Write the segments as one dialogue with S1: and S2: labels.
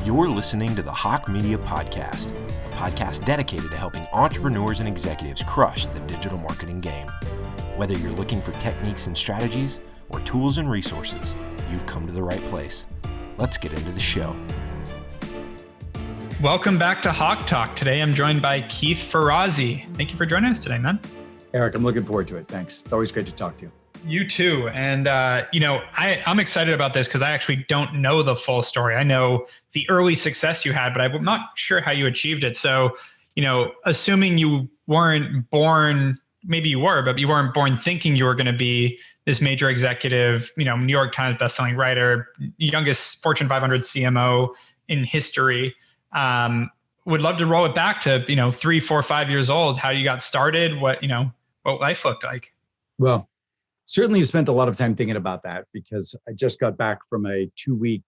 S1: You're listening to the Hawke Media Podcast, a podcast dedicated to helping entrepreneurs and executives crush the digital marketing game. Whether you're looking for techniques and strategies or tools and resources, you've come to the right place. Let's get into the show.
S2: Welcome back to HawkeTalk. Today I'm joined by Keith Ferrazzi. Thank you for joining us today, man.
S3: Erik, I'm looking forward to it. Thanks. It's always great to talk to you.
S2: You too. And, I'm excited about this because I actually don't know the full story. I know the early success you had, but I'm not sure how you achieved it. So, assuming you weren't born, maybe you were, but you weren't born thinking you were going to be this major executive, New York Times bestselling writer, youngest Fortune 500 CMO in history. Would love to roll it back to, 3, 4, 5 years old, how you got started, what life looked like.
S3: Well, certainly spent a lot of time thinking about that because I just got back from a 2-week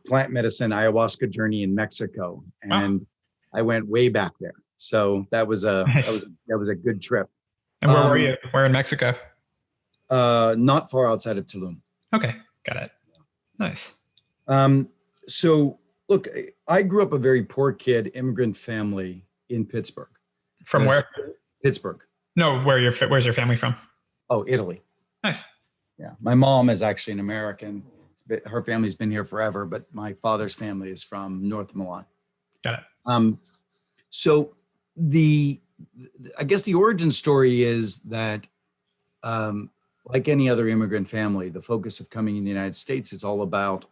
S3: plant medicine ayahuasca journey in Mexico, and I went way back there. So that was
S2: Nice.
S3: that was a good trip.
S2: And where were you? Where in Mexico?
S3: Not far outside of Tulum.
S2: Okay, got it. Nice.
S3: So look, I grew up a very poor kid, immigrant family in Pittsburgh.
S2: From where?
S3: Pittsburgh.
S2: No, where's your family from?
S3: Oh, Italy.
S2: Nice.
S3: Yeah, my mom is actually an American. Her family's been here forever, but my father's family is from North Milan.
S2: Got it.
S3: So I guess the origin story is that, like any other immigrant family, the focus of coming in the United States is all about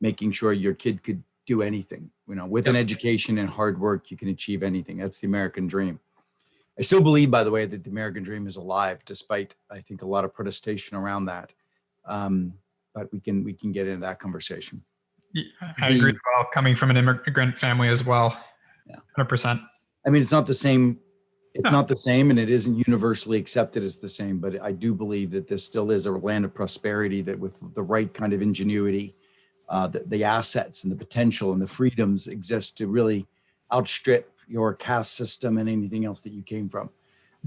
S3: making sure your kid could do anything. With an education and hard work, you can achieve anything. That's the American dream. I still believe, by the way, that the American dream is alive, despite, I think, a lot of protestation around that. But we can get into that conversation.
S2: Yeah, I agree as well, coming from an immigrant family as well.
S3: Yeah.
S2: 100%.
S3: I mean, it's not the same. It's not the same, and it isn't universally accepted as the same. But I do believe that this still is a land of prosperity, that with the right kind of ingenuity, the assets and the potential and the freedoms exist to really outstrip your caste system and anything else that you came from.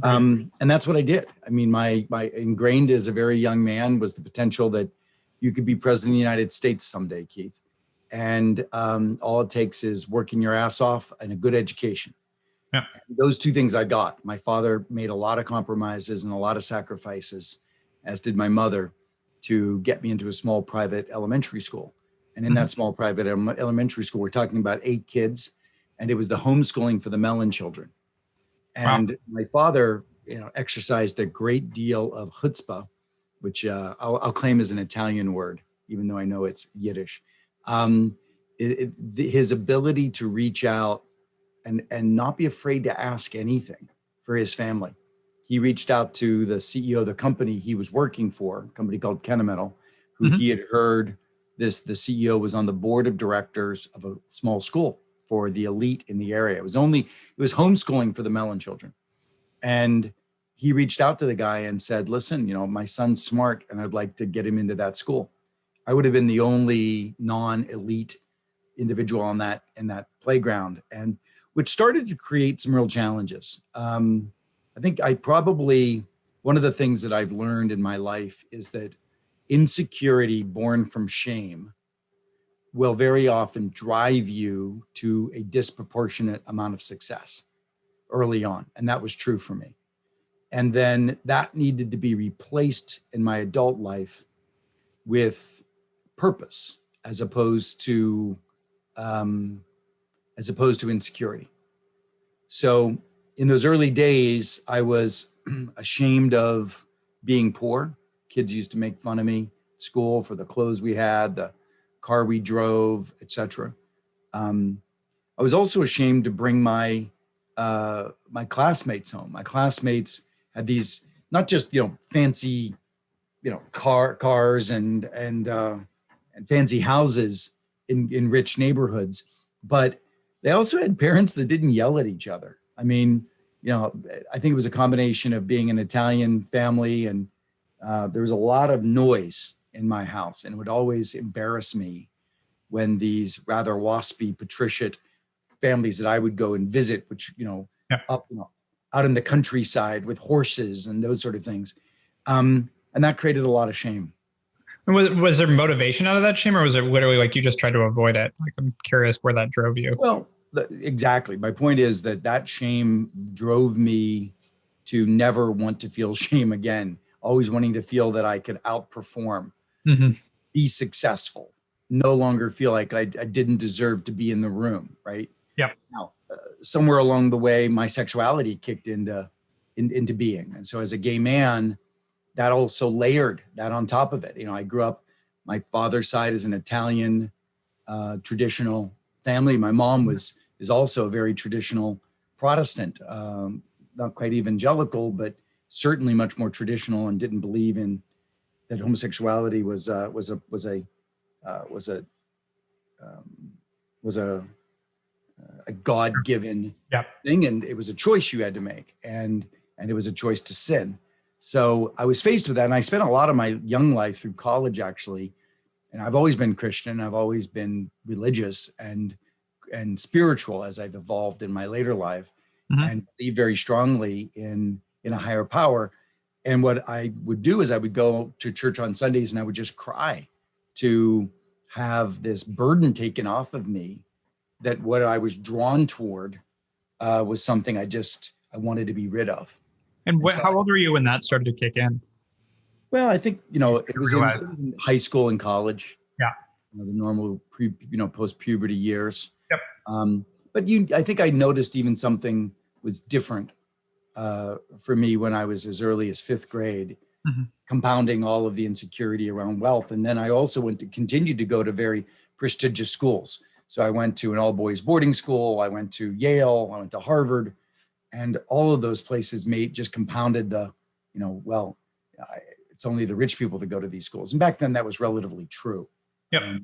S3: And that's what I did. I mean, my ingrained as a very young man was the potential that you could be president of the United States someday, Keith. And all it takes is working your ass off and a good education.
S2: Yeah.
S3: Those two things I got. My father made a lot of compromises and a lot of sacrifices, as did my mother, to get me into a small private elementary school. And in that small private elementary school, we're talking about 8 kids. And it was the homeschooling for the Mellon children. And my father, exercised a great deal of chutzpah, which I'll claim is an Italian word, even though I know it's Yiddish. His ability to reach out and not be afraid to ask anything for his family. He reached out to the CEO of the company he was working for, a company called Kennametal, who he had heard the CEO was on the board of directors of a small school for the elite in the area. It was homeschooling for the Mellon children. And he reached out to the guy and said, listen, my son's smart and I'd like to get him into that school. I would have been the only non-elite individual in that playground, and which started to create some real challenges. I think one of the things that I've learned in my life is that insecurity born from shame will very often drive you to a disproportionate amount of success early on. And that was true for me. And then that needed to be replaced in my adult life with purpose as opposed to insecurity. So in those early days, I was ashamed of being poor. Kids used to make fun of me at school for the clothes we had, the car we drove, etc. I was also ashamed to bring my classmates home. My classmates had these not just fancy cars and fancy houses in rich neighborhoods, but they also had parents that didn't yell at each other. I mean, I think it was a combination of being an Italian family, and there was a lot of noise in my house, and it would always embarrass me when these rather waspy patriciate families that I would go and visit, which up out in the countryside with horses and those sort of things, and that created a lot of shame.
S2: And was there motivation out of that shame, or was it literally like you just tried to avoid it? Like, I'm curious where that drove you.
S3: Well, exactly. My point is that shame drove me to never want to feel shame again, always wanting to feel that I could outperform, be successful, no longer feel like I didn't deserve to be in the room, right?
S2: Yep.
S3: Now, somewhere along the way, my sexuality kicked into being. And so as a gay man, that also layered that on top of it. You know, I grew up, my father's side is an Italian traditional family. My mom is also a very traditional Protestant, not quite evangelical, but certainly much more traditional, and didn't believe in that homosexuality was a God-given thing, and it was a choice you had to make, and it was a choice to sin. So I was faced with that, and I spent a lot of my young life through college, actually, and I've always been Christian. I've always been religious and spiritual as I've evolved in my later life, and believe very strongly in a higher power. And what I would do is I would go to church on Sundays and I would just cry to have this burden taken off of me, that what I was drawn toward was something I wanted to be rid of.
S2: And how old were you when that started to kick in?
S3: Well, I think, it was in high school and college.
S2: Yeah.
S3: The normal post-puberty years.
S2: Yep.
S3: But I think I noticed even something was different for me when I was as early as fifth grade, compounding all of the insecurity around wealth. And then I also continued to go to very prestigious schools. So I went to an all-boys boarding school. I went to Yale. I went to Harvard. And all of those places just compounded it's only the rich people that go to these schools. And back then that was relatively true.
S2: Yep.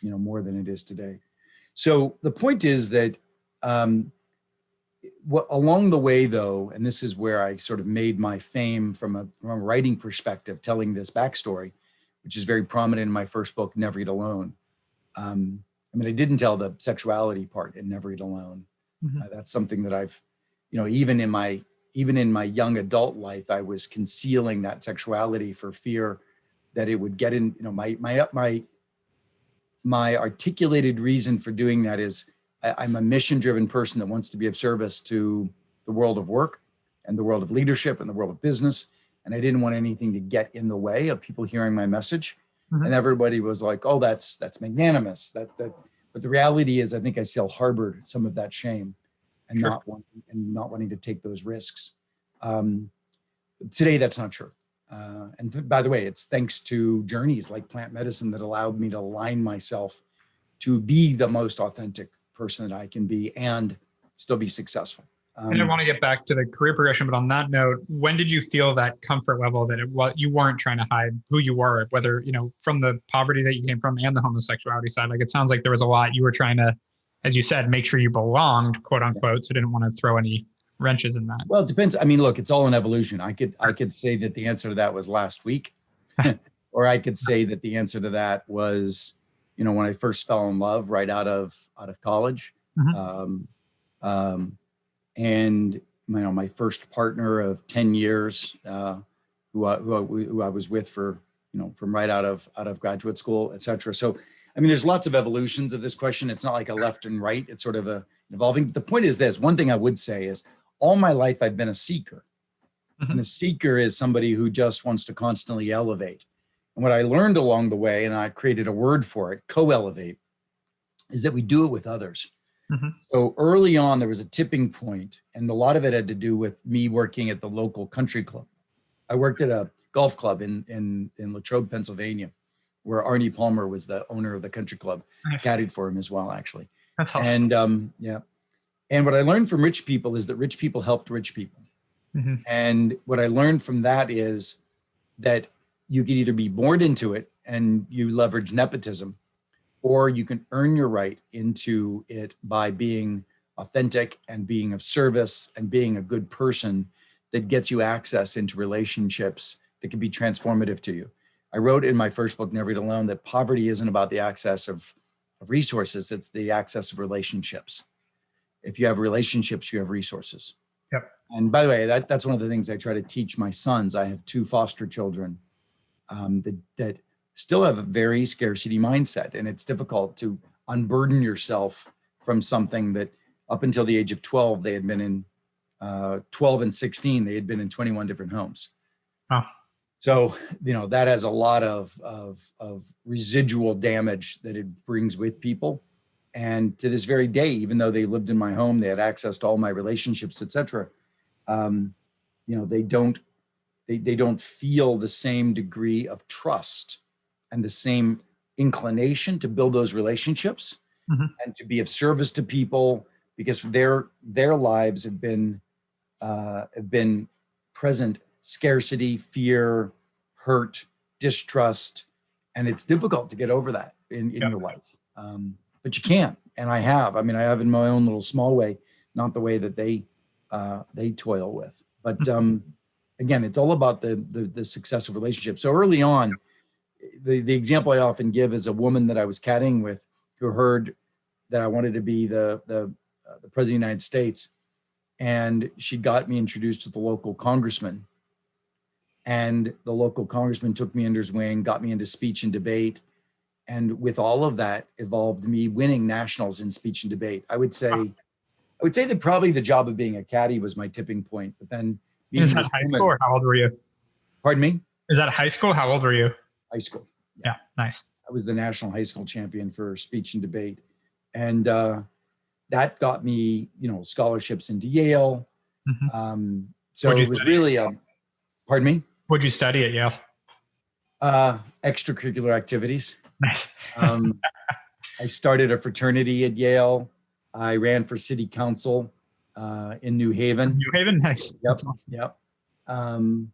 S3: More than it is today. So the point is that along the way, though, and this is where I sort of made my fame from a writing perspective, telling this backstory, which is very prominent in my first book, Never Eat Alone. I didn't tell the sexuality part in Never Eat Alone. That's something that I've, even in my young adult life, I was concealing that sexuality for fear that it would get in. My articulated reason for doing that is I'm a mission-driven person that wants to be of service to the world of work and the world of leadership and the world of business. And I didn't want anything to get in the way of people hearing my message. And everybody was like, "Oh, that's magnanimous." But the reality is, I think I still harbored some of that shame and not wanting to take those risks. Today, that's not true. And by the way, it's thanks to journeys like plant medicine that allowed me to align myself to be the most authentic person that I can be and still be successful.
S2: And I want to get back to the career progression, but on that note, when did you feel that comfort level that you weren't trying to hide who you were, whether, from the poverty that you came from and the homosexuality side? Like, it sounds like there was a lot you were trying to, as you said, make sure you belonged, quote unquote, so didn't want to throw any wrenches in that.
S3: Well, it depends. Look, it's all an evolution. I could say that the answer to that was last week, or I could say that the answer to that was, when I first fell in love right out of college. And my first partner of 10 years, who I was with for, from right out of graduate school, et cetera. So, there's lots of evolutions of this question. It's not like a left and right. It's sort of evolving. The point is this: one thing I would say is, all my life I've been a seeker, and a seeker is somebody who just wants to constantly elevate. And what I learned along the way, and I created a word for it, co-elevate, is that we do it with others. So early on, there was a tipping point, and a lot of it had to do with me working at the local country club. I worked at a golf club in Latrobe, Pennsylvania, where Arnie Palmer was the owner of the country club. Caddied for him as well, actually.
S2: That's awesome.
S3: And and what I learned from rich people is that rich people helped rich people. And what I learned from that is that you can either be born into it and you leverage nepotism, or you can earn your right into it by being authentic and being of service and being a good person that gets you access into relationships that can be transformative to you. I wrote in my first book, Never Eat Alone, that poverty isn't about the access of resources, it's the access of relationships. If you have relationships, you have resources.
S2: Yep.
S3: And by the way, that's one of the things I try to teach my sons. I have two foster children that still have a very scarcity mindset. And it's difficult to unburden yourself from something that up until the age of 12, they had been in 12 and 16, they had been in 21 different homes.
S2: Wow.
S3: So, that has a lot of residual damage that it brings with people. And to this very day, even though they lived in my home, they had access to all my relationships, et cetera. They don't feel the same degree of trust and the same inclination to build those relationships and to be of service to people, because their lives have been present scarcity, fear, hurt, distrust, and it's difficult to get over that in your life. But you can, and I have. I have in my own little small way, not the way that they toil with. But again, it's all about the success of relationships. So early on, the example I often give is a woman that I was caddying with who heard that I wanted to be the president of the United States, and she got me introduced to the local congressman. And the local congressman took me under his wing, got me into speech and debate. And with all of that evolved me winning nationals in speech and debate. I would say that probably the job of being a caddy was my tipping point. But then
S2: is that high school, or how old were you?
S3: Pardon me?
S2: Is that high school? How old were you?
S3: High school.
S2: Yeah, nice.
S3: I was the national high school champion for speech and debate. And that got me, scholarships into Yale. So it was really, pardon me?
S2: What'd you study at Yale?
S3: Extracurricular activities.
S2: Nice.
S3: I started a fraternity at Yale. I ran for city council in New Haven.
S2: New Haven, nice.
S3: Yep. Awesome. Yep. And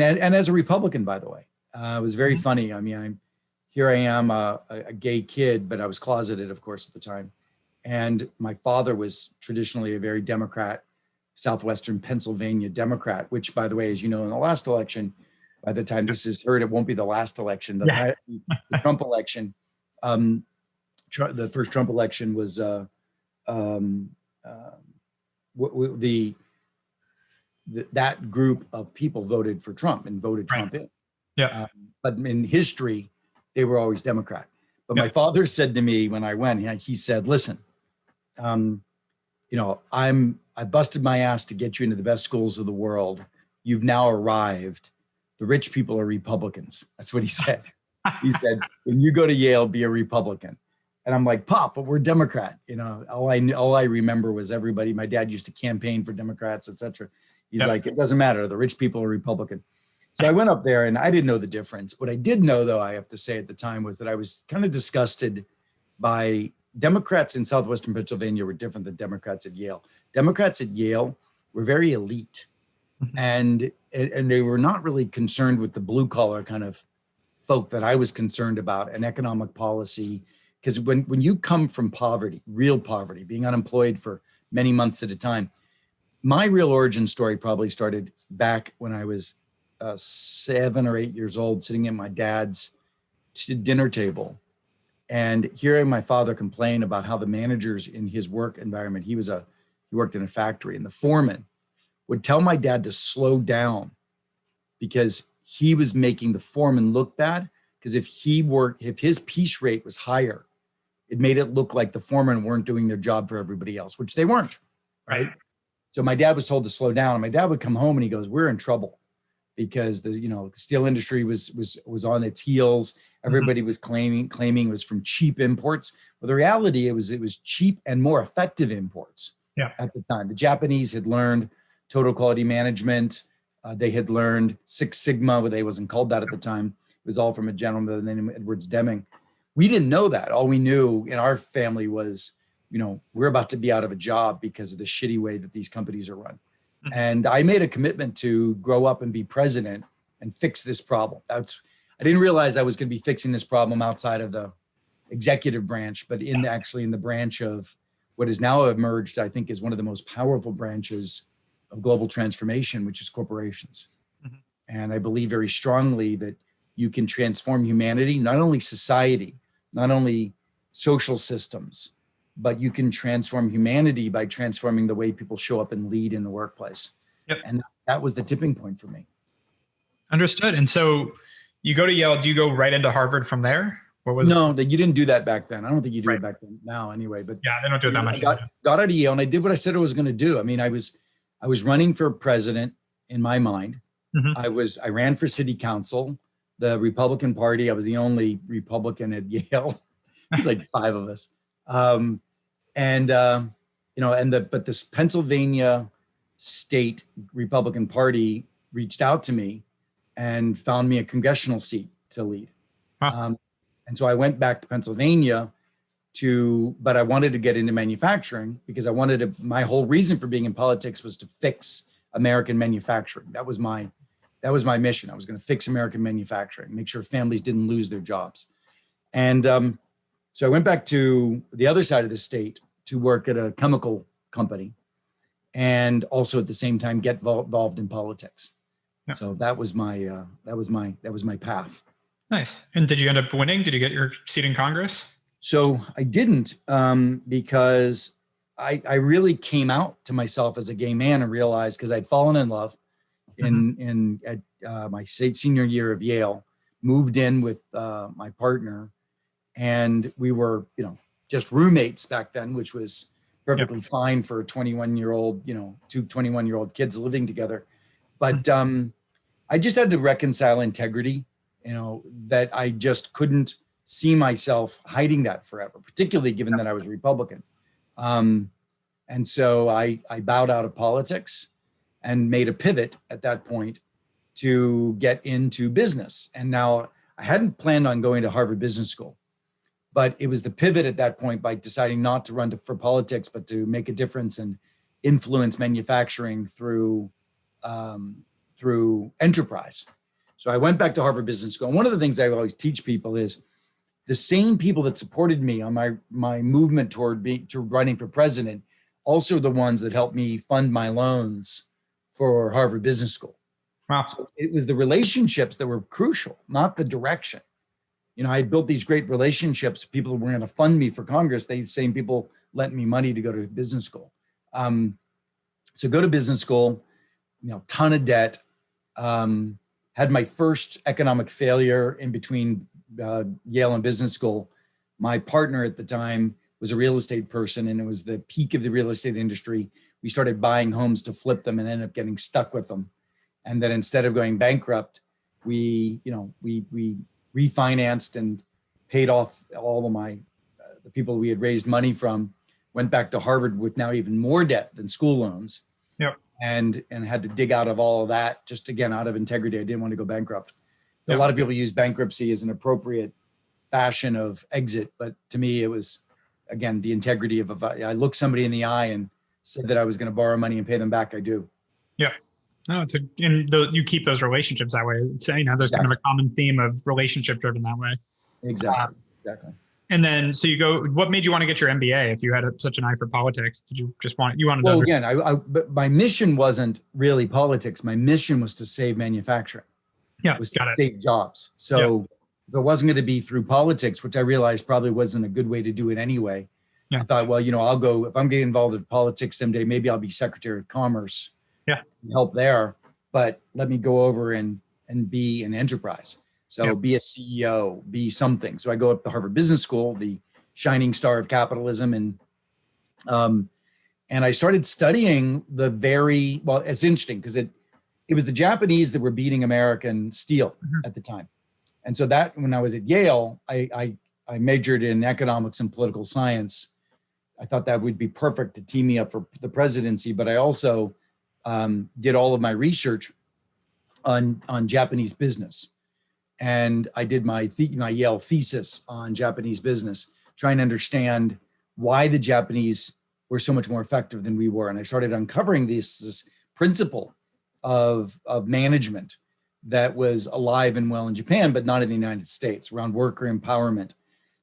S3: as a Republican, by the way, it was very funny. Here I am, a gay kid, but I was closeted, of course, at the time. And my father was traditionally a very Democrat, Southwestern Pennsylvania Democrat, which, by the way, as you know, in the last election, by the time this is heard, it won't be the last election. The Trump election, the first Trump election was that group of people voted for Trump and voted Trump in.
S2: Yeah.
S3: But in history, they were always Democrat. But my father said to me when I went, he said, "Listen, I busted my ass to get you into the best schools of the world. You've now arrived. The rich people are Republicans." That's what he said. He said, "When you go to Yale, be a Republican." And I'm like, "Pop, but we're Democrat." All I remember was everybody. My dad used to campaign for Democrats, et cetera. He's like, "It doesn't matter. The rich people are Republican." So I went up there and I didn't know the difference. What I did know, though, I have to say at the time, was that I was kind of disgusted by Democrats in Southwestern Pennsylvania were different than Democrats at Yale. Democrats at Yale were very elite, and they were not really concerned with the blue collar kind of folk that I was concerned about, and economic policy. Because when you come from poverty, real poverty, being unemployed for many months at a time, my real origin story probably started back when I was 7 or 8 years old, sitting at my dad's dinner table and hearing my father complain about how the managers in his work environment, he worked in a factory, and the foreman would tell my dad to slow down because he was making the foreman look bad. Because if his piece rate was higher, it made it look like the foremen weren't doing their job for everybody else, which they weren't, right? So my dad was told to slow down, and my dad would come home and he goes, "We're in trouble," because the steel industry was on its heels. Everybody was claiming it was from cheap imports. But the reality, it was cheap and more effective imports at the time. The Japanese had learned total quality management. They had learned Six Sigma, but they wasn't called that at the time. It was all from a gentleman named Edwards Deming. We didn't know that. All we knew in our family was, we're about to be out of a job because of the shitty way that these companies are run. And I made a commitment to grow up and be president and fix this problem. I didn't realize I was going to be fixing this problem outside of the executive branch, but in the branch of what has now emerged, I think, is one of the most powerful branches of global transformation, which is corporations. And I believe very strongly that you can transform humanity, not only society, not only social systems, but you can transform humanity by transforming the way people show up and lead in the workplace. And that was the tipping point for me.
S2: Understood. And so, You go to Yale, do you go right into Harvard from there? What was
S3: No, you didn't do that back then. I don't think you do
S2: Right.
S3: it back then now anyway, but
S2: Yeah, they don't do it that much.
S3: I got out of Yale and I did what I said I was going to do. I mean, I was running for president in my mind.
S2: Mhm.
S3: I ran for city council, the Republican Party. I was the only Republican at Yale. There's like 5 of us. But this Pennsylvania state Republican Party reached out to me and found me a congressional seat to lead.
S2: Wow.
S3: And so I went back to Pennsylvania but I wanted to get into manufacturing because my whole reason for being in politics was to fix American manufacturing. That was my mission. I was going to fix American manufacturing, make sure families didn't lose their jobs. And so I went back to the other side of the state to work at a chemical company and also at the same time get involved in politics. Yeah. So that was my path.
S2: Nice. And did you end up winning? Did you get your seat in Congress?
S3: So I didn't because I really came out to myself as a gay man and realized, because I'd fallen in love at my senior year of Yale, moved in with my partner, and we were, just roommates back then, which was perfectly fine for a 21-year-old, two 21-year-old kids living together. But I just had to reconcile integrity, that I just couldn't see myself hiding that forever, particularly given that I was Republican. And so I bowed out of politics and made a pivot at that point to get into business. And now I hadn't planned on going to Harvard Business School, but it was the pivot at that point by deciding not to run for politics, but to make a difference and influence manufacturing through enterprise. So I went back to Harvard Business School. And one of the things I always teach people is the same people that supported me on my movement toward running for president, also the ones that helped me fund my loans for Harvard Business School.
S2: Wow.
S3: So it was the relationships that were crucial, not the direction. I had built these great relationships. People who were going to fund me for Congress, the same people lent me money to go to business school. So go to business school, ton of debt, had my first economic failure in between Yale and business school. My partner at the time was a real estate person, and it was the peak of the real estate industry. We started buying homes to flip them and ended up getting stuck with them. And then instead of going bankrupt, we refinanced and paid off all of the people we had raised money from, went back to Harvard with now even more debt than school loans.
S2: Yep.
S3: And had to dig out of all of that, just again, out of integrity. I didn't want to go bankrupt. A lot of people use bankruptcy as an appropriate fashion of exit, but to me, it was, again, the integrity of I looked somebody in the eye and said that I was going to borrow money and pay them back. I do.
S2: Yeah. No, you keep those relationships that way. It's, there's
S3: Exactly.
S2: kind of a common theme of relationship driven that way.
S3: Exactly.
S2: And then, so what made you want to get your MBA if you had such an eye for politics? Did you just wanted
S3: Well, again, but my mission wasn't really politics. My mission was to save manufacturing.
S2: Yeah,
S3: was to save jobs. So if it wasn't going to be through politics, which I realized probably wasn't a good way to do it anyway, I thought, well, I'll go, if I'm getting involved in politics someday, maybe I'll be Secretary of Commerce.
S2: Yeah.
S3: Help there, but let me go over and be an enterprise. So be a CEO, be something. So I go up to Harvard Business School, the shining star of capitalism. And I started studying it's interesting because it was the Japanese that were beating American steel at the time. And so that when I was at Yale, I majored in economics and political science. I thought that would be perfect to tee me up for the presidency, but I also did all of my research on Japanese business. And I did my Yale thesis on Japanese business, trying to understand why the Japanese were so much more effective than we were. And I started uncovering this principle of management that was alive and well in Japan, but not in the United States, around worker empowerment.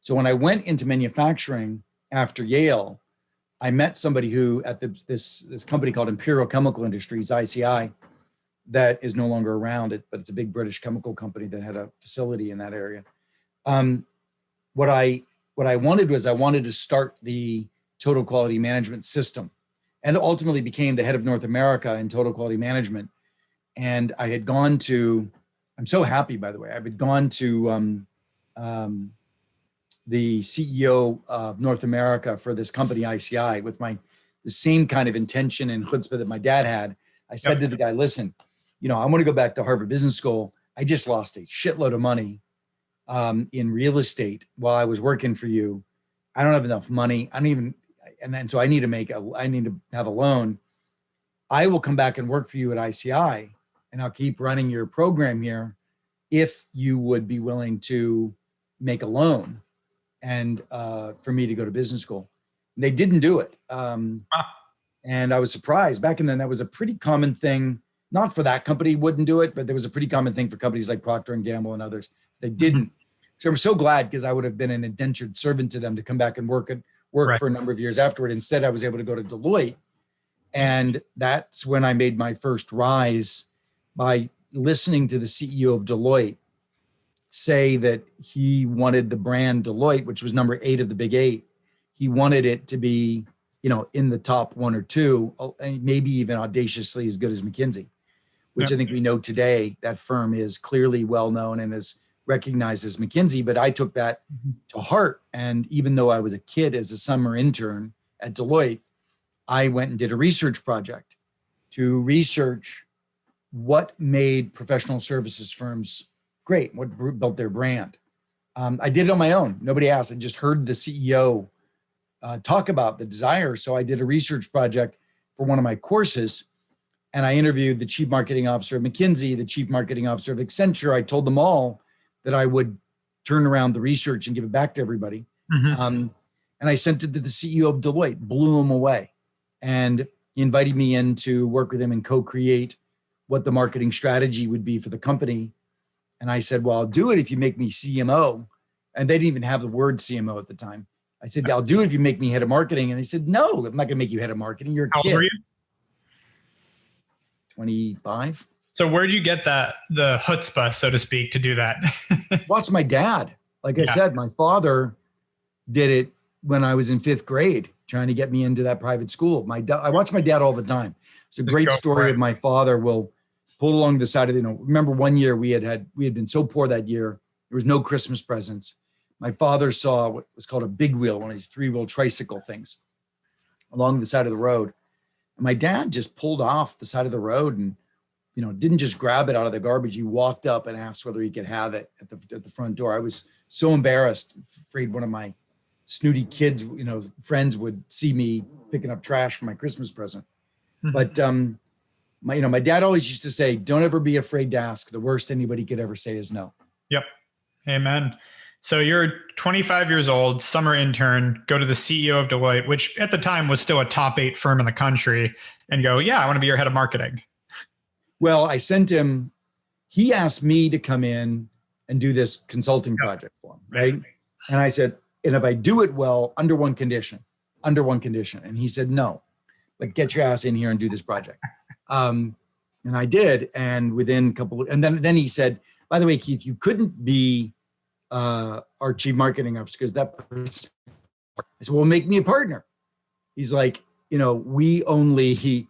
S3: So when I went into manufacturing after Yale, I met somebody who at this company called Imperial Chemical Industries, ICI, that is no longer around it, but it's a big British chemical company that had a facility in that area. What I wanted was I wanted to start the total quality management system, and ultimately became the head of North America in total quality management. And I had gone to I'm so happy, by the way. I had gone to the CEO of North America for this company, ICI, with the same kind of intention and chutzpah that my dad had. I said to the guy, listen, I want to go back to Harvard Business School. I just lost a shitload of money in real estate while I was working for you. I don't have enough money. And so I need to have a loan. I will come back and work for you at ICI, and I'll keep running your program here if you would be willing to make a loan and for me to go to business school. And they didn't do it. And I was surprised. Back then, that was a pretty common thing. Not for that company wouldn't do it, but there was a pretty common thing for companies like Procter & Gamble and others. They didn't. So I'm so glad, because I would have been an indentured servant to them to come back and work for a number of years afterward. Instead, I was able to go to Deloitte. And that's when I made my first rise by listening to the CEO of Deloitte say that he wanted the brand Deloitte, which was number 8 of the big 8. He wanted it to be, in the top 1 or 2, maybe even audaciously as good as McKinsey, which I think we know today that firm is clearly well known and is recognized as McKinsey. But I took that to heart. And even though I was a kid as a summer intern at Deloitte, I went and did a research project to research what made professional services firms great, what built their brand. I did it on my own. Nobody asked. I just heard the CEO talk about the desire. So I did a research project for one of my courses, and I interviewed the chief marketing officer of McKinsey, the chief marketing officer of Accenture. I told them all that I would turn around the research and give it back to everybody. And I sent it to the CEO of Deloitte, blew him away. And he invited me in to work with him and co-create what the marketing strategy would be for the company. And I said, well, I'll do it if you make me CMO. And they didn't even have the word CMO at the time. I said, I'll do it if you make me head of marketing. And they said, no, I'm not going to make you head of marketing. You're a kid. How old were you? 25.
S2: So where'd you get the chutzpah, so to speak, to do that?
S3: Watch my dad. Like I said, my father did it when I was in 5th grade, trying to get me into that private school. I watch my dad all the time. It's a great story of my father. Will pull along the side of remember one year we had been so poor that year, there was no Christmas presents. My father saw what was called a big wheel, one of these 3-wheel tricycle things along the side of the road. And my dad just pulled off the side of the road and, didn't just grab it out of the garbage. He walked up and asked whether he could have it at the front door. I was so embarrassed, afraid one of my snooty kids, friends would see me picking up trash for my Christmas present. But, my dad always used to say, don't ever be afraid to ask. The worst anybody could ever say is no.
S2: Yep. Amen. So you're 25 years old, summer intern, go to the CEO of Deloitte, which at the time was still a top 8 firm in the country, and go, yeah, I want to be your head of marketing.
S3: Well, I sent him, he asked me to come in and do this consulting project for him, right? And I said, and if I do it well, under one condition. And he said, no, but get your ass in here and do this project. And I did. And within a couple and then he said, by the way, Keith, you couldn't be our chief marketing officer because that person. I said, well, make me a partner. He's like, we only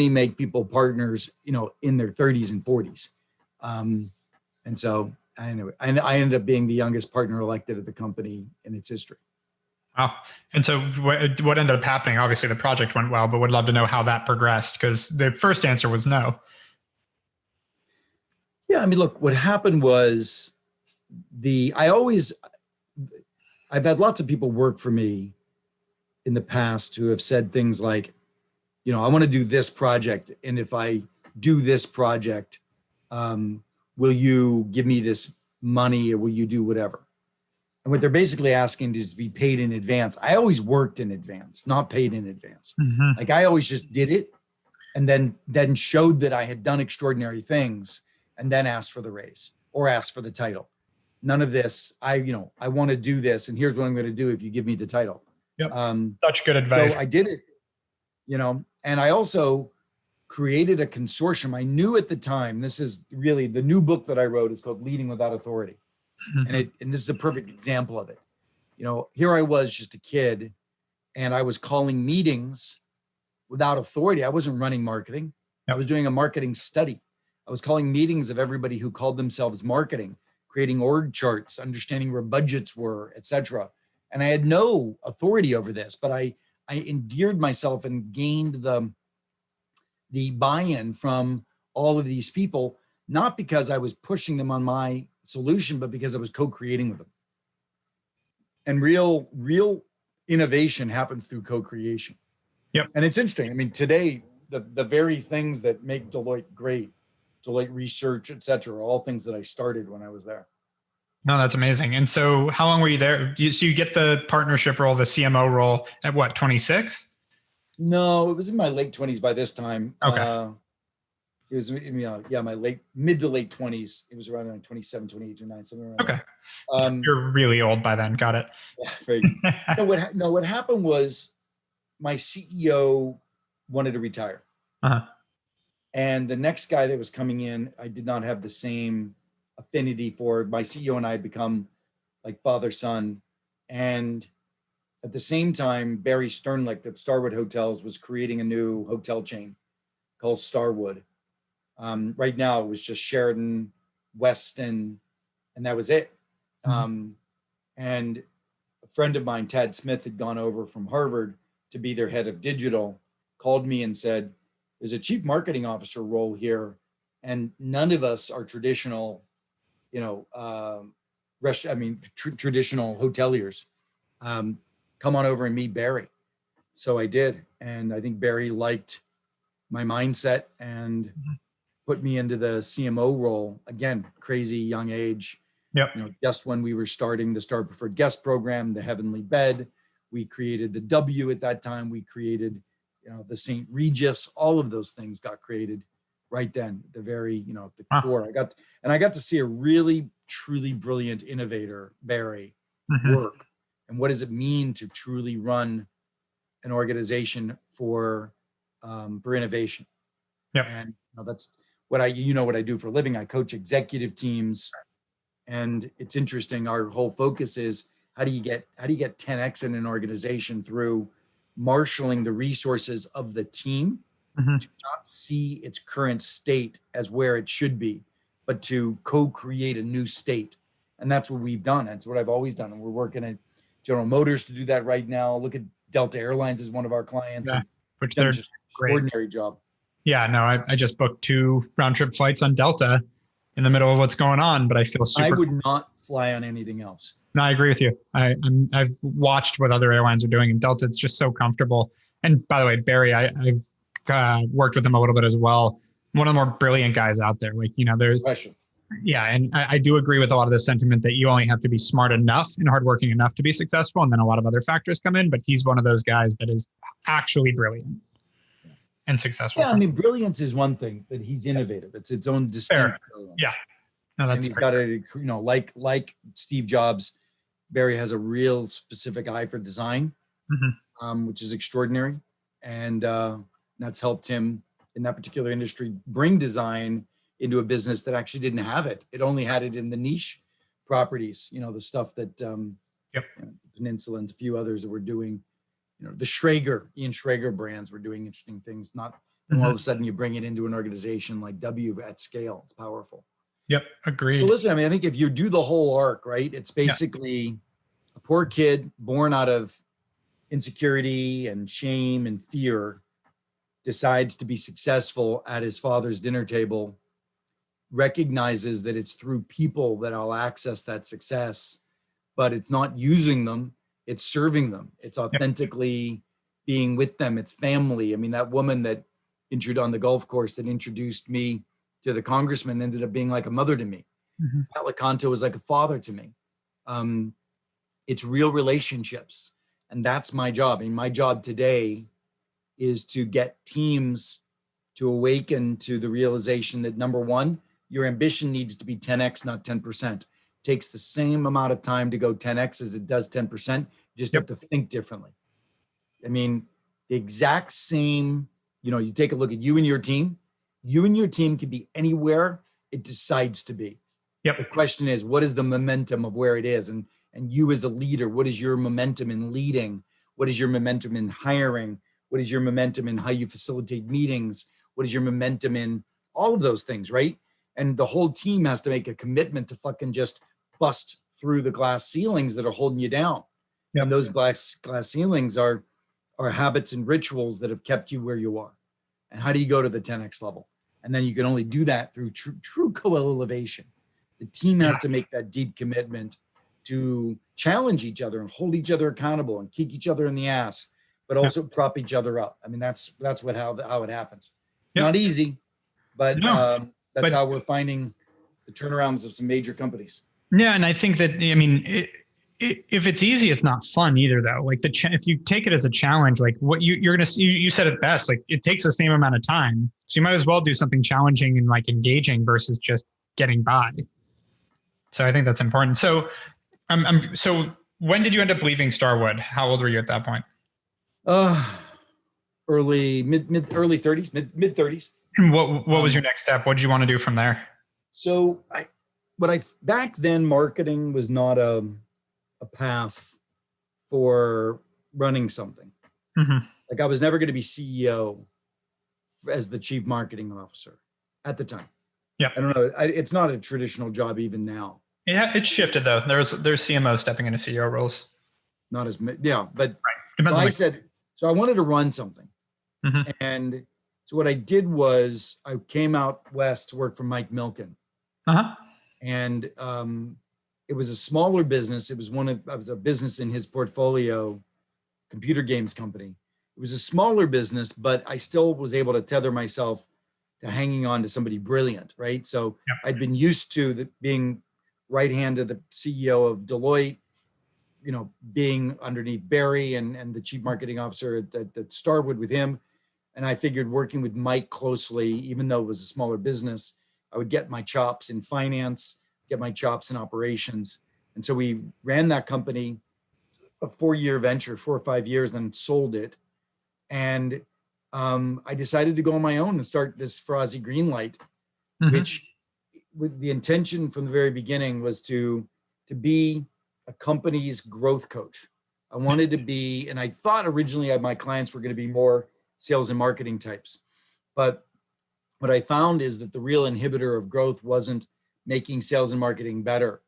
S3: make people partners, in their 30s and 40s. And so I ended up being the youngest partner elected at the company in its history.
S2: Wow. And so what ended up happening? Obviously the project went well, but would love to know how that progressed, because the first answer was no.
S3: Yeah. I mean, look, what happened was I've had lots of people work for me in the past who have said things like, I want to do this project. And if I do this project, will you give me this money or will you do whatever? And what they're basically asking is to be paid in advance. I always worked in advance, not paid in advance. Like I always just did it and then showed that I had done extraordinary things and then asked for the raise or asked for the title. None of this, I want to do this and here's what I'm going to do if you give me the title.
S2: Yep. Such good advice.
S3: So I did it, and I also created a consortium. I knew at the time, this is really the new book that I wrote is called Leading Without Authority. And this is a perfect example of it. Here I was just a kid and I was calling meetings without authority. I wasn't running marketing. I was doing a marketing study. I was calling meetings of everybody who called themselves marketing, creating org charts, understanding where budgets were, et cetera. And I had no authority over this, but I endeared myself and gained the buy-in from all of these people, not because I was pushing them on my solution, but because I was co-creating with them. And real innovation happens through co-creation.
S2: Yep.
S3: And it's interesting. I mean, today, the very things that make Deloitte great, Deloitte Research, et cetera, are all things that I started when I was there.
S2: No, that's amazing. And so how long were you there? So you get the partnership role, the CMO role at what, 26?
S3: No, it was in my late 20s by this time.
S2: Okay.
S3: It was, my mid to late 20s. It was around like 27, 28, 29, something around
S2: Okay.
S3: there.
S2: You're really old by then. Got it.
S3: Yeah, very what happened was my CEO wanted to retire.
S2: Uh-huh.
S3: And the next guy that was coming in, I did not have the same affinity for. My CEO and I had become like father, son. And at the same time, Barry Sternlicht at Starwood Hotels was creating a new hotel chain called Starwood. Right now it was just Sheraton, Westin, and that was it. And a friend of mine, Tad Smith, had gone over from Harvard to be their head of digital, called me and said, there's a chief marketing officer role here, and none of us are traditional, traditional hoteliers. Come on over and meet Barry. So I did. And I think Barry liked my mindset and put me into the CMO role. Again, crazy young age.
S2: Yep.
S3: Just when we were starting the Star Preferred Guest program, the Heavenly Bed, we created the W at that time. We created, the St. Regis. All of those things got created right then. The very, the core. I got to see a really, truly brilliant innovator, Barry, work. And what does it mean to truly run an organization for innovation?
S2: Yep.
S3: And that's what I do for a living. I coach executive teams, and it's interesting. Our whole focus is how do you get 10x in an organization through marshaling the resources of the team to not see its current state as where it should be, but to co-create a new state. And that's what we've done. That's what I've always done. And we're working at General Motors to do that right now. Look at Delta Airlines as one of our clients.
S2: Yeah, which
S3: they're
S2: they're
S3: just
S2: great.
S3: Extraordinary job.
S2: Yeah, no, I just booked 2 round trip flights on Delta in the middle of what's going on, but I feel super.
S3: I would not fly on anything else.
S2: No, I agree with you. I've watched what other airlines are doing, and Delta, it's just so comfortable. And by the way, Barry, I've worked with him a little bit as well. One of the more brilliant guys out there. There's
S3: Question.
S2: Yeah, and I do agree with a lot of the sentiment that you only have to be smart enough and hardworking enough to be successful, and then a lot of other factors come in. But he's one of those guys that is actually brilliant and successful.
S3: Yeah, I mean, brilliance is one thing, but he's innovative. It's its own distinct brilliance.
S2: Yeah, no, that's.
S3: And he's got a like Steve Jobs, Barry has a real specific eye for design, which is extraordinary, and that's helped him in that particular industry bring design into a business that actually didn't have it. It only had it in the niche properties, the stuff that Peninsula and a few others that were doing, the Ian Schrager brands were doing interesting things. And all of a sudden you bring it into an organization like W at scale. It's powerful.
S2: Yep, agreed.
S3: So listen, I mean, I think if you do the whole arc, right, it's basically a poor kid born out of insecurity and shame and fear decides to be successful at his father's dinner table, recognizes that it's through people that I'll access that success, but it's not using them, it's serving them. It's authentically being with them. It's family. I mean, that woman that on the golf course that introduced me to the congressman ended up being like a mother to me. Pat LeConto was like a father to me. It's real relationships. And that's my job. I mean, my job today is to get teams to awaken to the realization that, number one, your ambition needs to be 10x, not 10%. It takes the same amount of time to go 10x as it does 10%. You just have to think differently. I mean, the exact same, you take a look at you and your team. You and your team can be anywhere it decides to be. The question is, what is the momentum of where it is? And you as a leader, what is your momentum in leading? What is your momentum in hiring? What is your momentum in how you facilitate meetings? What is your momentum in all of those things, right? And the whole team has to make a commitment to fucking just bust through the glass ceilings that are holding you down.
S2: Yep.
S3: And those glass ceilings are habits and rituals that have kept you where you are. And how do you go to the 10x level? And then you can only do that through true co-elevation. The team has to make that deep commitment to challenge each other and hold each other accountable and kick each other in the ass, but also prop each other up. I mean, that's how it happens. It's not easy, but that's how we're finding the turnarounds of some major companies.
S2: Yeah, and I think that, I mean, if it's easy, it's not fun either, though. Like if you take it as a challenge, like what you're gonna, you said it best. Like it takes the same amount of time, so you might as well do something challenging and like engaging versus just getting by. So I think that's important. So, so when did you end up leaving Starwood? How old were you at that point?
S3: Early 30s.
S2: And what was your next step? What did you want to do from there?
S3: So back then, marketing was not a path for running something.
S2: Mm-hmm.
S3: Like I was never going to be CEO as the chief marketing officer at the time.
S2: Yeah.
S3: I don't know. It's not a traditional job even now.
S2: Yeah, it's shifted though. There's CMOs stepping into CEO roles.
S3: Not as, yeah, but
S2: Depends
S3: so I wanted to run something.
S2: Mm-hmm.
S3: And so what I did was I came out west to work for Mike Milken.
S2: Uh-huh.
S3: And it was a smaller business. It was a business in his portfolio, computer games company. It was a smaller business, but I still was able to tether myself to hanging on to somebody brilliant, right? So I'd been used to being right hand to the CEO of Deloitte, being underneath Barry and the chief marketing officer at Starwood with him. And I figured working with Mike closely, even though it was a smaller business, I would get my chops in finance, get my chops in operations. And so we ran that company, a 4-year venture, 4 or 5 years, then sold it. And I decided to go on my own and start this Ferrazzi Greenlight, which with the intention from the very beginning was to be a company's growth coach. I wanted to be, and I thought originally my clients were going to be more sales and marketing types. But what I found is that the real inhibitor of growth wasn't making sales and marketing better.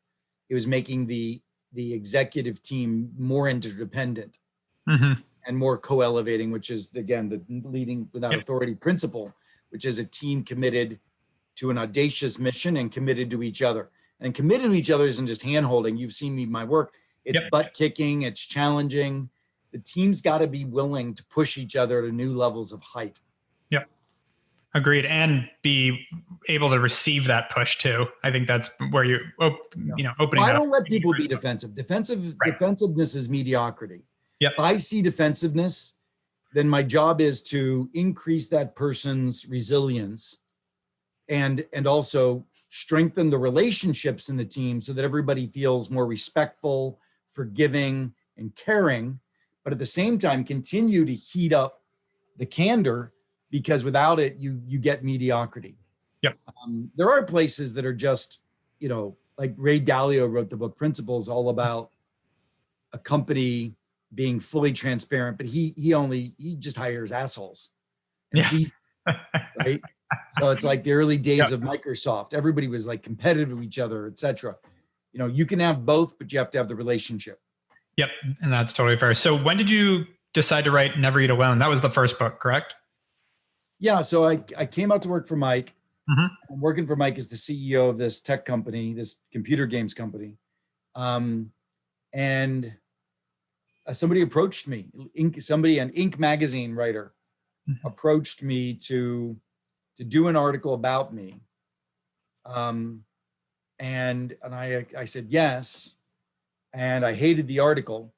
S3: It was making the executive team more interdependent and more co-elevating, which is, again, the leading without authority principle, which is a team committed to an audacious mission and committed to each other. And committed to each other isn't just hand-holding. You've seen me, my work. It's butt kicking, it's challenging. The team's got to be willing to push each other to new levels of height. Yep.
S2: Agreed. And be able to receive that push too. I think that's where opening.
S3: Well, I don't let people be defensive. Defensiveness is mediocrity.
S2: Yep.
S3: If I see defensiveness, then my job is to increase that person's resilience and also strengthen the relationships in the team so that everybody feels more respectful, forgiving, and caring, but at the same time, continue to heat up the candor, because without it, you get mediocrity.
S2: Yep.
S3: There are places that are just, like Ray Dalio wrote the book Principles, all about a company being fully transparent, but he just hires assholes. And it's easy, right? So it's like the early days of Microsoft. Everybody was like competitive with each other, et cetera. You can have both, but you have to have the relationship.
S2: Yep. And that's totally fair. So when did you decide to write Never Eat Alone? That was the first book, correct?
S3: Yeah. So I came out to work for Mike. I'm working for Mike as the CEO of this tech company, this computer games company. And somebody approached me, an Inc. magazine writer approached me to do an article about me. And I said yes. And I hated the article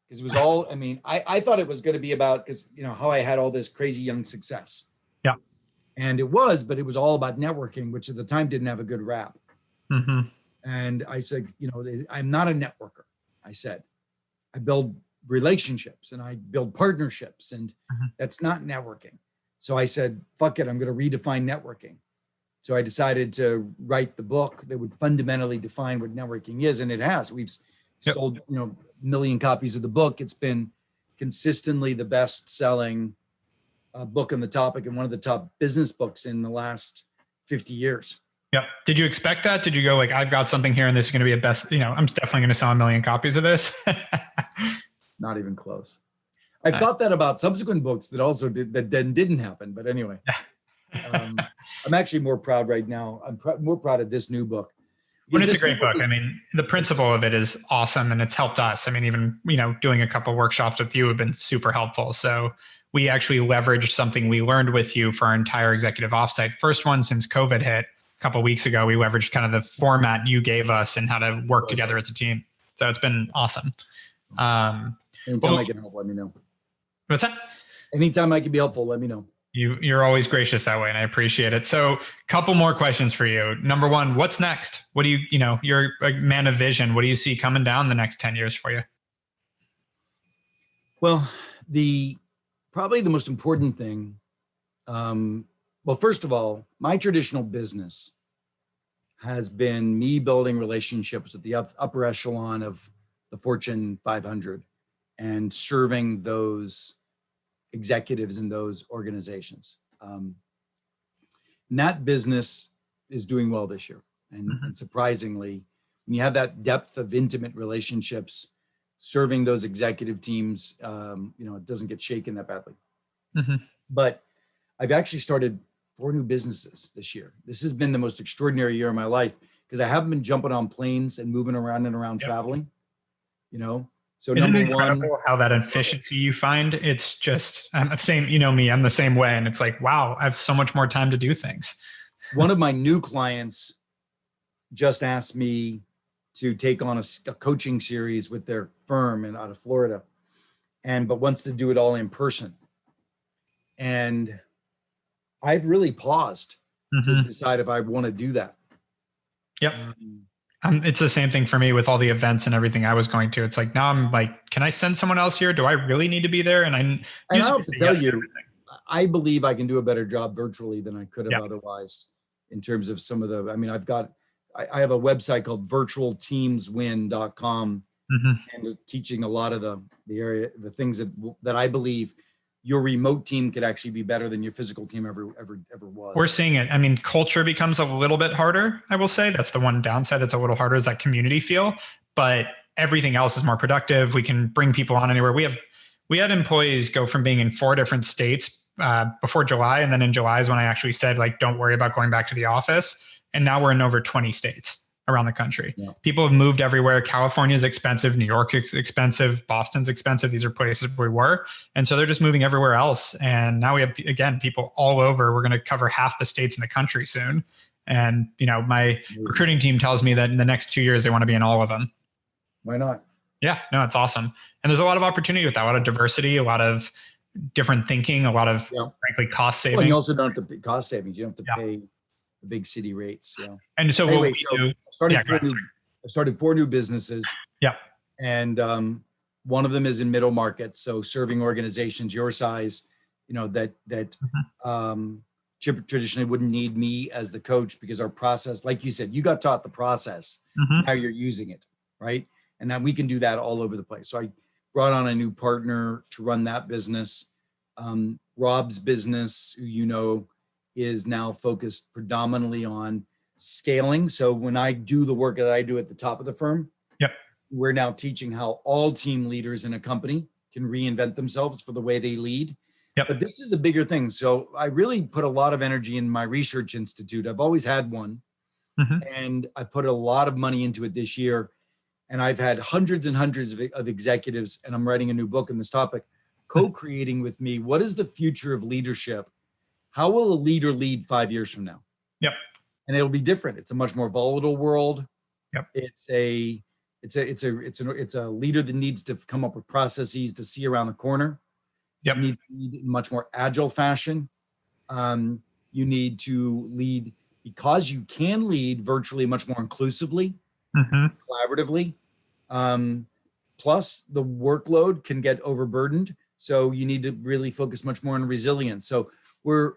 S3: because it was all, I thought it was going to be about, because how I had all this crazy young success.
S2: Yeah.
S3: And it was, but it was all about networking, which at the time didn't have a good rap. And I said, I'm not a networker. I said, I build relationships and I build partnerships, and that's not networking. So I said, fuck it, I'm going to redefine networking. So I decided to write the book that would fundamentally define what networking is. And it has. We've sold, 1 million copies of the book. It's been consistently the best selling book on the topic and one of the top business books in the last 50 years.
S2: Yep. Did you expect that? Did you go like, I've got something here and this is going to be a best, I'm definitely going to sell 1 million copies of this?
S3: Not even close. I've thought that about subsequent books that then didn't happen. But anyway, I'm actually more proud right now. I'm more proud of this new book.
S2: When it's a great book. I mean, the principle of it is awesome and it's helped us. I mean, even, doing a couple workshops with you have been super helpful. So we actually leveraged something we learned with you for our entire executive offsite. First one since COVID hit a couple of weeks ago, we leveraged kind of the format you gave us and how to work together as a team. So it's been awesome.
S3: Anytime I can help, let me know.
S2: What's that?
S3: Anytime I can be helpful, let me know.
S2: You're always gracious that way, and I appreciate it. So, couple more questions for you. Number one, what's next? What do you're a man of vision. What do you see coming down the next 10 years for you?
S3: Well, probably the most important thing, first of all, my traditional business has been me building relationships with the upper echelon of the Fortune 500 and serving those executives in those organizations. And that business is doing well this year. And surprisingly, when you have that depth of intimate relationships, serving those executive teams, it doesn't get shaken that badly. But I've actually started 4 new businesses this year. This has been the most extraordinary year of my life because I haven't been jumping on planes and moving around and around traveling, So
S2: Isn't it
S3: number
S2: incredible
S3: one,
S2: how that efficiency you find? It's just, I'm the same, me, I'm the same way. And it's like, wow, I have so much more time to do things.
S3: One of my new clients just asked me to take on a coaching series with their firm out of Florida, but wants to do it all in person. And I've really paused to decide if I want to do that.
S2: Yep. It's the same thing for me with all the events and everything I was going to. It's like, now I'm like, can I send someone else here? Do I really need to be there? And I
S3: have to tell you, I believe I can do a better job virtually than I could have otherwise in terms of some of I have a website called virtualteamswin.com and teaching a lot of the things that I believe your remote team could actually be better than your physical team ever was.
S2: We're seeing it. I mean, culture becomes a little bit harder, I will say. That's the one downside that's a little harder is that community feel, but everything else is more productive. We can bring people on anywhere. We had employees go from being in 4 different states before July. And then in July is when I actually said, like, don't worry about going back to the office. And now we're in over 20 states around the country. Yeah. People have moved everywhere. California is expensive. New York is expensive. Boston's expensive. These are places we were. And so they're just moving everywhere else. And now we have, again, people all over. We're going to cover half the states in the country soon. And, my recruiting team tells me that in the next 2 years, they want to be in all of them.
S3: Why not?
S2: Yeah, no, it's awesome. And there's a lot of opportunity with that, a lot of diversity, a lot of different thinking, a lot of, frankly, cost saving.
S3: Well, you also don't have to cost savings. You don't have to pay the big city rates.
S2: And so
S3: anyway,
S2: I
S3: started 4 new businesses.
S2: Yeah.
S3: And one of them is in middle market. So serving organizations your size, that traditionally wouldn't need me as the coach because our process, like you said, you got taught the process. Now you're using it, right? And then we can do that all over the place. So I brought on a new partner to run that business. Rob's business, who is now focused predominantly on scaling. So when I do the work that I do at the top of the firm, we're now teaching how all team leaders in a company can reinvent themselves for the way they lead. But this is a bigger thing. So I really put a lot of energy in my research institute. I've always had one. And I put a lot of money into it this year. And I've had hundreds and hundreds of executives, and I'm writing a new book on this topic, co-creating with me. What is the future of leadership? How will a leader lead 5 years from now? And it'll be different. It's a much more volatile world. It's a leader that needs to come up with processes to see around the corner. You need to lead in much more agile fashion. You need to lead because you can lead virtually much more inclusively, collaboratively. Plus the workload can get overburdened. So you need to really focus much more on resilience. So we're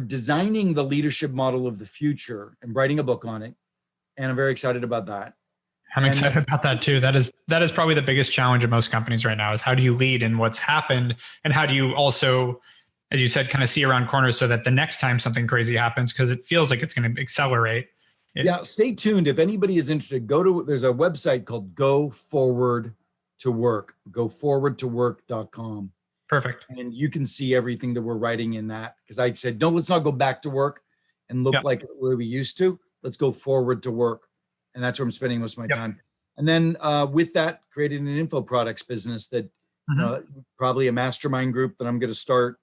S3: designing the leadership model of the future and writing a book on it. And I'm very excited about that.
S2: I'm excited about that too. That is probably the biggest challenge of most companies right now is how do you lead in what's happened and how do you also as you said, kind of see around corners so that the next time something crazy happens, because it feels like it's going to accelerate.
S3: Yeah, stay tuned. If anybody is interested, there's a website called Go Forward to Work, goforwardtowork.com.
S2: Perfect.
S3: And you can see everything that we're writing in that. Because I said, no, let's not go back to work and look like where we used to. Let's go forward to work. And that's where I'm spending most of my time. And then with that, created an info products business that probably a mastermind group that I'm going to start.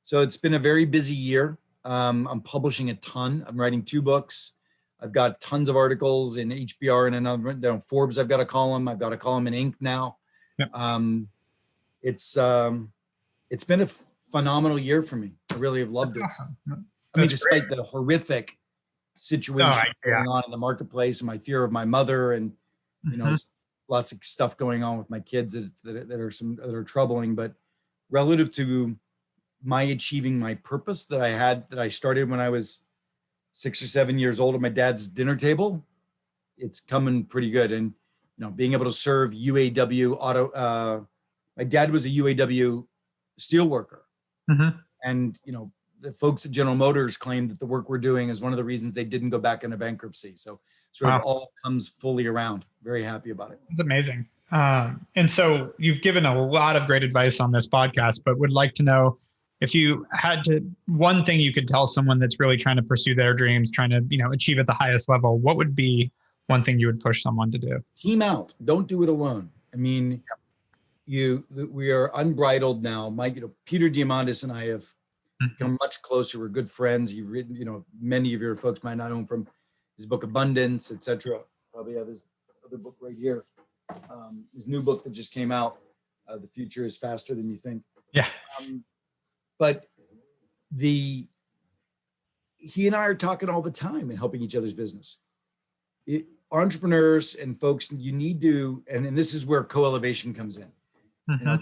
S3: So it's been a very busy year. I'm publishing a ton. I'm writing 2 books. I've got tons of articles in HBR and another, Forbes. I've got a column. I've got a column in Inc. now. It's been a phenomenal year for me. I really have loved it.
S2: Awesome.
S3: I mean, despite the horrific situation going on in the marketplace and my fear of my mother and, lots of stuff going on with my kids that are troubling, but relative to my achieving my purpose that I started when I was 6 or 7 years old at my dad's dinner table, it's coming pretty good. And, being able to serve UAW auto, my dad was a UAW steel worker. And, the folks at General Motors claim that the work we're doing is one of the reasons they didn't go back into bankruptcy. So sort of all comes fully around. Very happy about it.
S2: It's amazing. And so you've given a lot of great advice on this podcast, but would like to know if you had one thing you could tell someone that's really trying to pursue their dreams, trying to, achieve at the highest level, what would be one thing you would push someone to do?
S3: Team out. Don't do it alone. I mean, we are unbridled now. Peter Diamandis and I have become much closer. We're good friends. He's written, many of your folks might not know him from his book Abundance, etc. Probably have his other book right here. His new book that just came out, The Future is Faster Than You Think.
S2: Yeah.
S3: But he and I are talking all the time and helping each other's business. Entrepreneurs and folks, you need to, and this is where co-elevation comes in.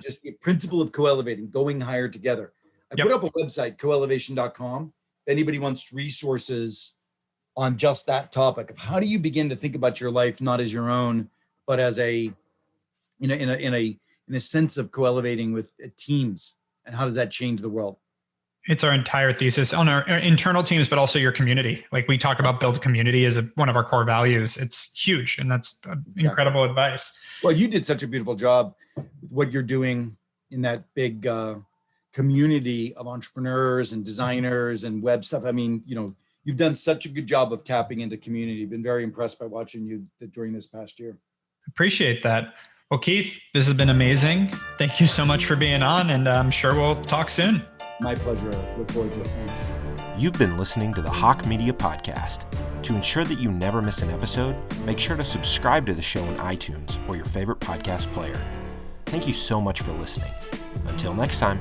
S3: Just the principle of co-elevating, going higher together. I put up a website, coelevation.com. If anybody wants resources on just that topic of how do you begin to think about your life, not as your own, but as in a sense of co-elevating with teams, and how does that change the world?
S2: It's our entire thesis on our internal teams, but also your community. Like we talk about build community as one of our core values. It's huge. And that's incredible advice.
S3: Well, you did such a beautiful job with what you're doing in that big community of entrepreneurs and designers and web stuff. I mean, you've done such a good job of tapping into community. Been very impressed by watching you during this past year.
S2: Appreciate that. Well, Keith, this has been amazing. Thank you so much for being on, and I'm sure we'll talk soon.
S3: My pleasure. Look forward to it. Thanks.
S1: You've been listening to the Hawke Media Podcast. To ensure that you never miss an episode, make sure to subscribe to the show in iTunes or your favorite podcast player. Thank you so much for listening. Until next time.